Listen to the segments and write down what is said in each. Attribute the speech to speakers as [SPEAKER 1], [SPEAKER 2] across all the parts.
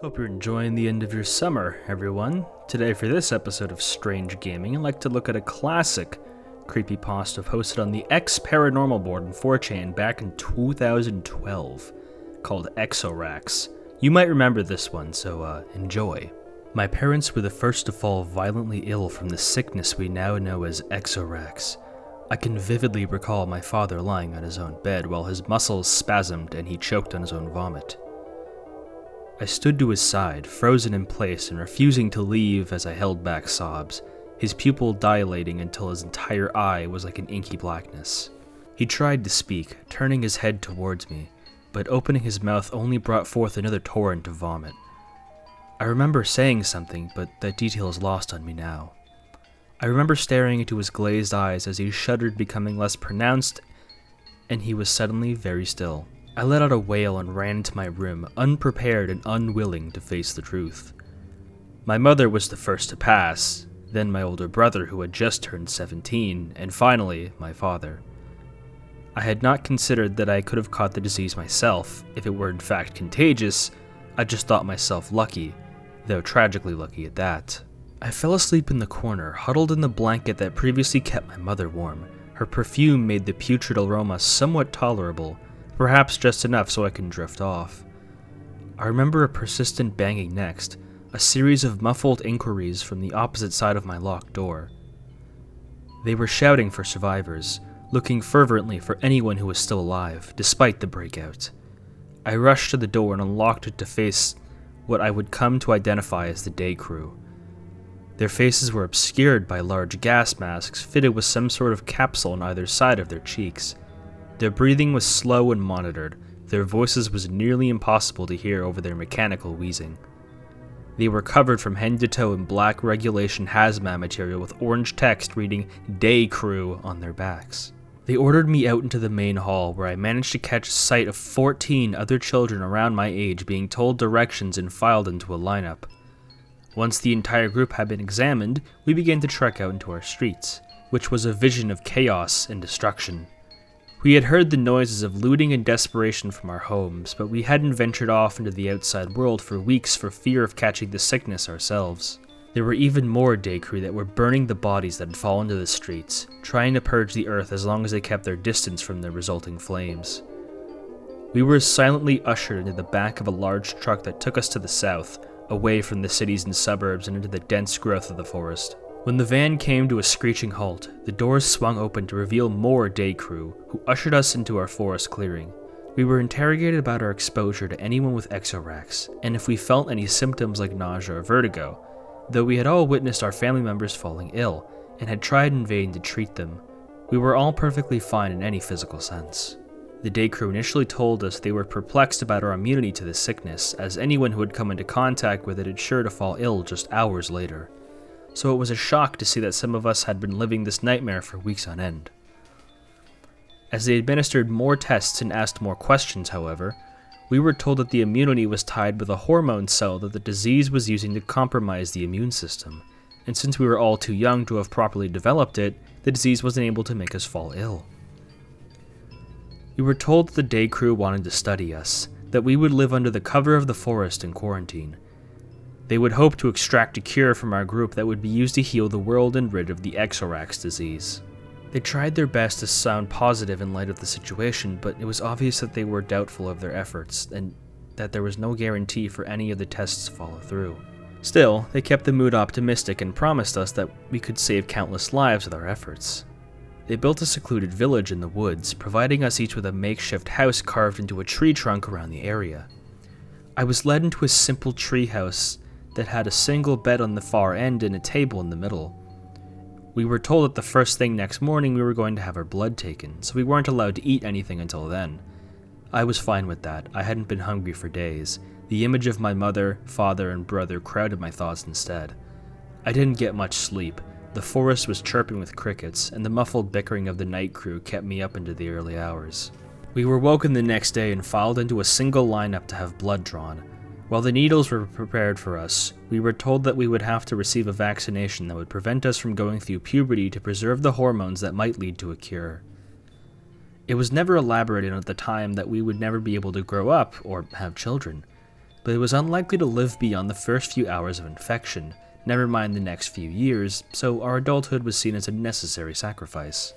[SPEAKER 1] Hope you're enjoying the end of your summer, everyone. Today for this episode of Strange Gaming, I'd like to look at a classic creepypasta posted on the X Paranormal board in 4chan back in 2012, called XoRax. You might remember this one, so enjoy. My parents were the first to fall violently ill from the sickness we now know as XoRax. I can vividly recall my father lying on his own bed while his muscles spasmed and he choked on his own vomit. I stood to his side, frozen in place and refusing to leave as I held back sobs, his pupil dilating until his entire eye was like an inky blackness. He tried to speak, turning his head towards me, but opening his mouth only brought forth another torrent of vomit. I remember saying something, but that detail is lost on me now. I remember staring into his glazed eyes as he shuddered, becoming less pronounced, and he was suddenly very still. I let out a wail and ran into my room, unprepared and unwilling to face the truth. My mother was the first to pass, then my older brother who had just turned 17, and finally, my father. I had not considered that I could have caught the disease myself. If it were in fact contagious, I just thought myself lucky, though tragically lucky at that. I fell asleep in the corner, huddled in the blanket that previously kept my mother warm. Her perfume made the putrid aroma somewhat tolerable, perhaps just enough so I can drift off. I remember a persistent banging next, a series of muffled inquiries from the opposite side of my locked door. They were shouting for survivors, looking fervently for anyone who was still alive, despite the breakout. I rushed to the door and unlocked it to face what I would come to identify as the day crew. Their faces were obscured by large gas masks fitted with some sort of capsule on either side of their cheeks. Their breathing was slow and monitored. Their voices was nearly impossible to hear over their mechanical wheezing. They were covered from head to toe in black regulation hazmat material with orange text reading "Day Crew" on their backs. They ordered me out into the main hall, where I managed to catch sight of 14 other children around my age being told directions and filed into a lineup. Once the entire group had been examined, we began to trek out into our streets, which was a vision of chaos and destruction. We had heard the noises of looting and desperation from our homes, but we hadn't ventured off into the outside world for weeks for fear of catching the sickness ourselves. There were even more day crew that were burning the bodies that had fallen to the streets, trying to purge the earth as long as they kept their distance from the resulting flames. We were silently ushered into the back of a large truck that took us to the south, away from the cities and suburbs and into the dense growth of the forest. When the van came to a screeching halt, the doors swung open to reveal more day crew, who ushered us into our forest clearing. We were interrogated about our exposure to anyone with XoRax, and if we felt any symptoms like nausea or vertigo, though we had all witnessed our family members falling ill, and had tried in vain to treat them. We were all perfectly fine in any physical sense. The day crew initially told us they were perplexed about our immunity to the sickness, as anyone who had come into contact with it had sure to fall ill just hours later. So it was a shock to see that some of us had been living this nightmare for weeks on end. As they administered more tests and asked more questions, however, we were told that the immunity was tied with a hormone cell that the disease was using to compromise the immune system, and since we were all too young to have properly developed it, the disease wasn't able to make us fall ill. We were told that the day crew wanted to study us, that we would live under the cover of the forest in quarantine. They would hope to extract a cure from our group that would be used to heal the world and rid of the XoRax disease. They tried their best to sound positive in light of the situation, but it was obvious that they were doubtful of their efforts, and that there was no guarantee for any of the tests to follow through. Still, they kept the mood optimistic and promised us that we could save countless lives with our efforts. They built a secluded village in the woods, providing us each with a makeshift house carved into a tree trunk around the area. I was led into a simple tree house that had a single bed on the far end and a table in the middle. We were told that the first thing next morning we were going to have our blood taken, so we weren't allowed to eat anything until then. I was fine with that. I hadn't been hungry for days. The image of my mother, father, and brother crowded my thoughts instead. I didn't get much sleep. The forest was chirping with crickets, and the muffled bickering of the night crew kept me up into the early hours. We were woken the next day and filed into a single lineup to have blood drawn. While the needles were prepared for us, we were told that we would have to receive a vaccination that would prevent us from going through puberty to preserve the hormones that might lead to a cure. It was never elaborated at the time that we would never be able to grow up or have children. but it was unlikely to live beyond the first few hours of infection, never mind the next few years, so our adulthood was seen as a necessary sacrifice.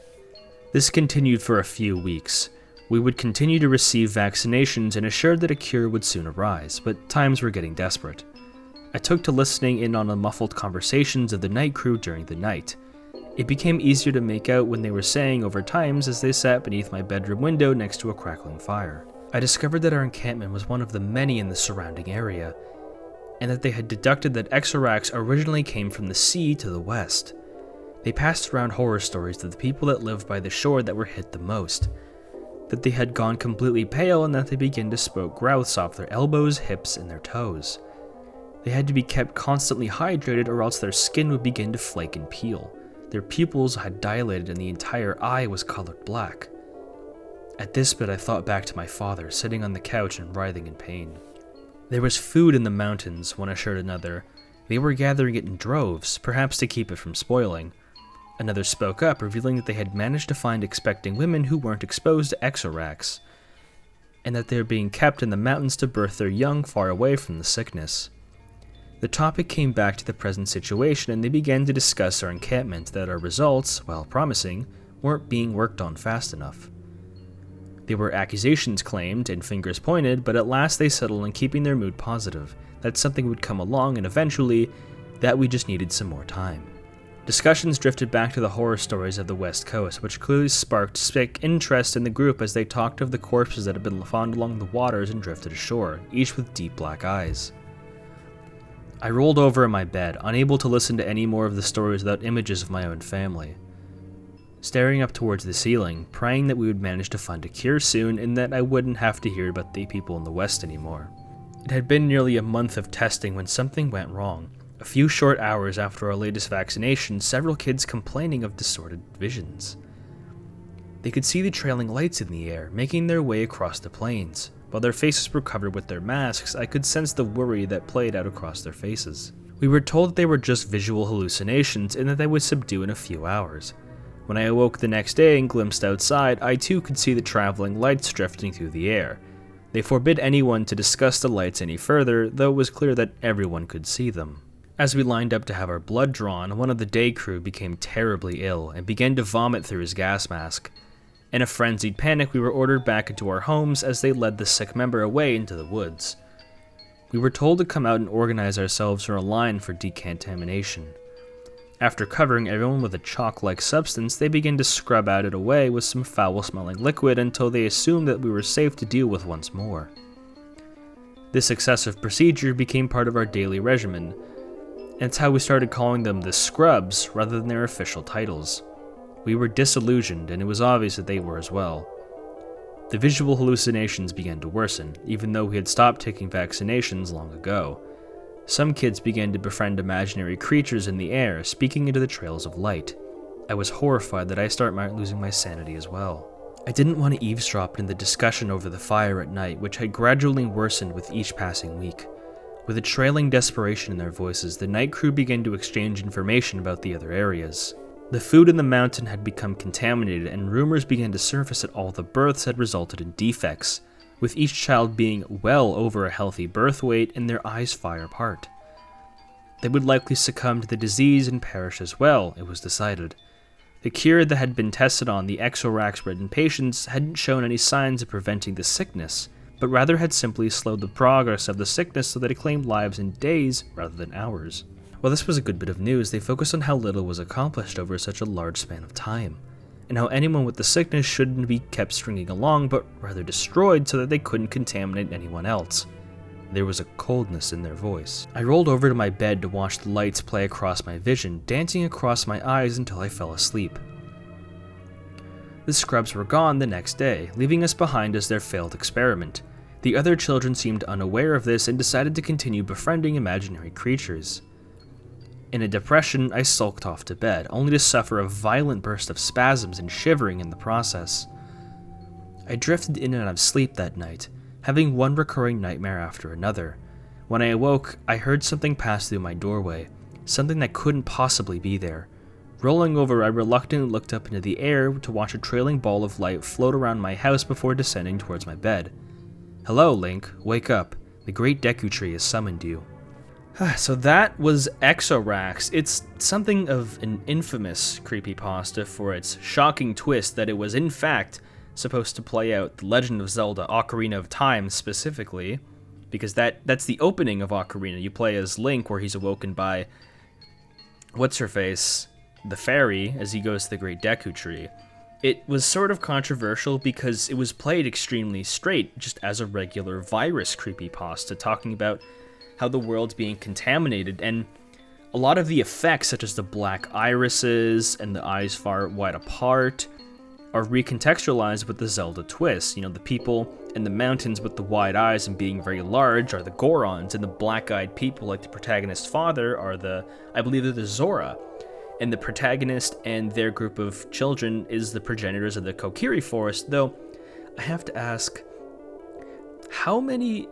[SPEAKER 1] This continued for a few weeks. We would continue to receive vaccinations and assured that a cure would soon arise, but times were getting desperate. I took to listening in on the muffled conversations of the night crew during the night. It became easier to make out when they were saying over times as they sat beneath my bedroom window next to a crackling fire. I discovered that our encampment was one of the many in the surrounding area, and that they had deducted that XoRax originally came from the sea to the west. They passed around horror stories of the people that lived by the shore that were hit the most, that they had gone completely pale and that they began to sprout growths off their elbows, hips, and their toes. They had to be kept constantly hydrated or else their skin would begin to flake and peel. Their pupils had dilated and the entire eye was colored black. At this bit I thought back to my father, sitting on the couch and writhing in pain. There was food in the mountains, one assured another. They were gathering it in droves, perhaps to keep it from spoiling. Another spoke up, revealing that they had managed to find expecting women who weren't exposed to XoRax, and that they were being kept in the mountains to birth their young far away from the sickness. The topic came back to the present situation, and they began to discuss our encampment, that our results, while promising, weren't being worked on fast enough. There were accusations claimed and fingers pointed, but at last they settled on keeping their mood positive, that something would come along and eventually, that we just needed some more time. Discussions drifted back to the horror stories of the West Coast, which clearly sparked sick interest in the group as they talked of the corpses that had been found along the waters and drifted ashore, each with deep black eyes. I rolled over in my bed, unable to listen to any more of the stories without images of my own family. Staring up towards the ceiling, praying that we would manage to find a cure soon and that I wouldn't have to hear about the people in the West anymore. It had been nearly a month of testing when something went wrong. A few short hours after our latest vaccination, several kids complaining of distorted visions. They could see the trailing lights in the air, making their way across the plains. While their faces were covered with their masks, I could sense the worry that played out across their faces. We were told that they were just visual hallucinations and that they would subdue in a few hours. When I awoke the next day and glimpsed outside, I too could see the traveling lights drifting through the air. They forbid anyone to discuss the lights any further, though it was clear that everyone could see them. As we lined up to have our blood drawn, one of the day crew became terribly ill and began to vomit through his gas mask. In a frenzied panic, we were ordered back into our homes as they led the sick member away into the woods. We were told to come out and organize ourselves in a line for decontamination. After covering everyone with a chalk-like substance, they began to scrub it away with some foul-smelling liquid until they assumed that we were safe to deal with once more. This excessive procedure became part of our daily regimen, and it's how we started calling them the scrubs rather than their official titles. We were disillusioned, and it was obvious that they were as well. The visual hallucinations began to worsen, even though we had stopped taking vaccinations long ago. Some kids began to befriend imaginary creatures in the air, speaking into the trails of light. I was horrified that I started losing my sanity as well. I didn't want to eavesdrop in the discussion over the fire at night, which had gradually worsened with each passing week. With a trailing desperation in their voices, the night crew began to exchange information about the other areas. The food in the mountain had become contaminated, and rumors began to surface that all the births had resulted in defects, with each child being well over a healthy birth weight and their eyes far apart. They would likely succumb to the disease and perish as well, it was decided. The cure that had been tested on the XoRax-ridden patients hadn't shown any signs of preventing the sickness, but rather had simply slowed the progress of the sickness so that it claimed lives in days rather than hours. While this was a good bit of news, they focused on how little was accomplished over such a large span of time, and how anyone with the sickness shouldn't be kept stringing along, but rather destroyed so that they couldn't contaminate anyone else. There was a coldness in their voice. I rolled over to my bed to watch the lights play across my vision, dancing across my eyes until I fell asleep. The scrubs were gone the next day, leaving us behind as their failed experiment. The other children seemed unaware of this and decided to continue befriending imaginary creatures. In a depression, I sulked off to bed, only to suffer a violent burst of spasms and shivering in the process. I drifted in and out of sleep that night, having one recurring nightmare after another. When I awoke, I heard something pass through my doorway, something that couldn't possibly be there. Rolling over, I reluctantly looked up into the air to watch a trailing ball of light float around my house before descending towards my bed. "Hello, Link, wake up. The great Deku Tree has summoned you. So that was XoRax. It's something of an infamous creepypasta for its shocking twist that it was in fact supposed to play out The Legend of Zelda Ocarina of Time specifically, because that's the opening of Ocarina. You play as Link where he's awoken by what's-her-face, the fairy, as he goes to the great Deku Tree. It was sort of controversial because it was played extremely straight, just as a regular virus creepypasta, talking about how the world's being contaminated, and a lot of the effects, such as the black irises and the eyes far wide apart, are recontextualized with the Zelda twist. You know, the people in the mountains with the wide eyes and being very large are the Gorons, and the black-eyed people, like the protagonist's father, are I believe they're the Zora. And the protagonist and their group of children is the progenitors of the Kokiri Forest, though I have to ask, how many,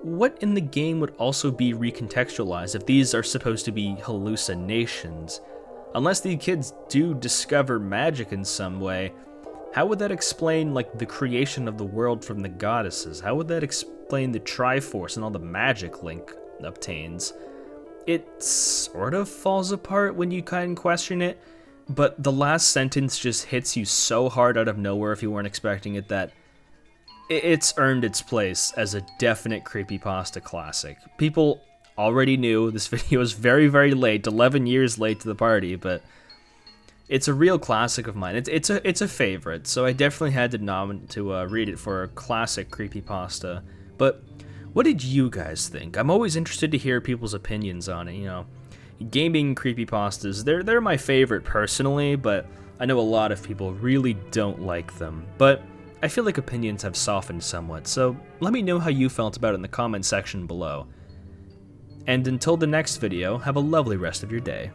[SPEAKER 1] what in the game would also be recontextualized if these are supposed to be hallucinations? Unless the kids do discover magic in some way, how would that explain, the creation of the world from the goddesses? How would that explain the Triforce and all the magic Link obtains? It sort of falls apart when you kind of question it, but the last sentence just hits you so hard out of nowhere if you weren't expecting it that it's earned its place as a definite creepypasta classic. People already knew this video is very, very late, 11 years late to the party, but it's a real classic of mine. It's a favorite, so I definitely had to read it for a classic creepypasta. But what did you guys think? I'm always interested to hear people's opinions on it. You know, gaming creepypastas, they're my favorite personally, but I know a lot of people really don't like them. But I feel like opinions have softened somewhat, so let me know how you felt about it in the comment section below. And until the next video, have a lovely rest of your day.